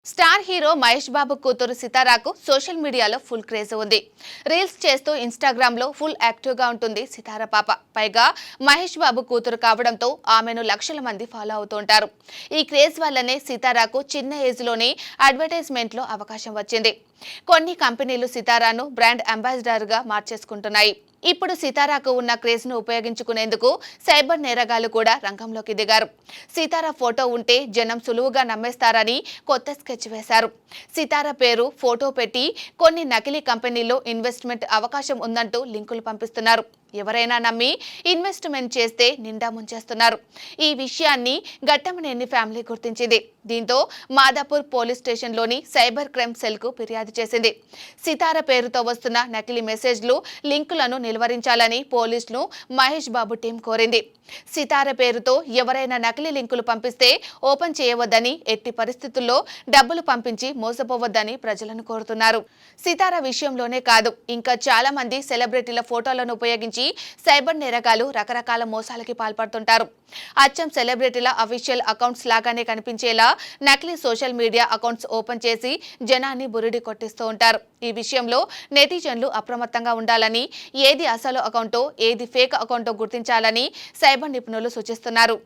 Star hero Mahesh Babu కూతురు సితారాకు social మీడియాలో full craze ఉంది. రీల్స్ చేస్తూ ఇన్‌స్టాగ్రామ్ లో ఫుల్ యాక్టివ్ గా ఉంటుంది సితార పాప. పైగా మహేష్ బాబు కూతురు కావడంతో ఆమెను లక్షల మంది ఫాలో అవుతుంటారు. ఈ క్రేజ్ వల్లనే సితారాకు చిన్న ఏజ్ లోనే అడ్వర్టైజ్మెంట్ లో అవకాశం వచ్చింది. కొన్ని కంపెనీలు సితారాను బ్రాండ్ అంబాసిడర్ గా మార్చేసుకుంటున్నాయి. ఇప్పుడు సితారాకు ఉన్న క్రేజ్ ను ఉపయోగించుకునేందుకు సైబర్ నేరగాళ్లు కూడా రంగంలోకి దిగారు. సితారా ఫోటో ఉంటే జనం సులువుగా నమ్మేస్తారని కొత్త స్కెచ్ వేశారు. సితారా పేరు, ఫోటో పెట్టి కొన్ని నకిలీ కంపెనీల్లో ఇన్వెస్ట్మెంట్ అవకాశం ఉందంటూ లింకులు పంపిస్తున్నారు. ఎవరైనా నమ్మి ఇన్వెస్ట్మెంట్ చేస్తే నిండా ముంచేస్తున్నారు. ఈ విషయాన్ని ఘట్టమనేని ఫ్యామిలీ గుర్తించింది. దీంతో మాదాపూర్ పోలీస్ స్టేషన్లోని సైబర్ క్రైమ్ సెల్కు ఫిర్యాదు చేసింది. సితార పేరుతో వస్తున్న నకిలీ మెసేజ్లు, లింకులను నిలువరించాలని పోలీసులు మహేష్ బాబు టీం కోరింది. సితార పేరుతో ఎవరైనా నకిలీ లింకులు పంపిస్తే ఓపెన్ చేయవద్దని, ఎట్టి పరిస్థితుల్లో డబ్బులు పంపించి మోసపోవద్దని ప్రజలను కోరుతున్నారు. సితార విషయంలోనే కాదు, ఇంకా చాలా మంది సెలబ్రిటీల ఫోటోలను ఉపయోగించి సైబర్ నేరగాళ్లు రకరకాల మోసాలకి పాల్పడుతుంటారు. అచ్చం సెలబ్రిటీల అఫీషియల్ అకౌంట్స్ లాగానే కనిపించేలా నకిలీ సోషల్ మీడియా అకౌంట్స్ ఓపెన్ చేసి జనాన్ని బురిడి కొట్టిస్తూ ఉంటారు. ఈ విషయంలో నెటిజన్లు అప్రమత్తంగా ఉండాలని, ఏది అసలు అకౌంటో ఏది ఫేక్ అకౌంటో గుర్తించాలని సైబర్ నిపుణులు సూచిస్తున్నారు.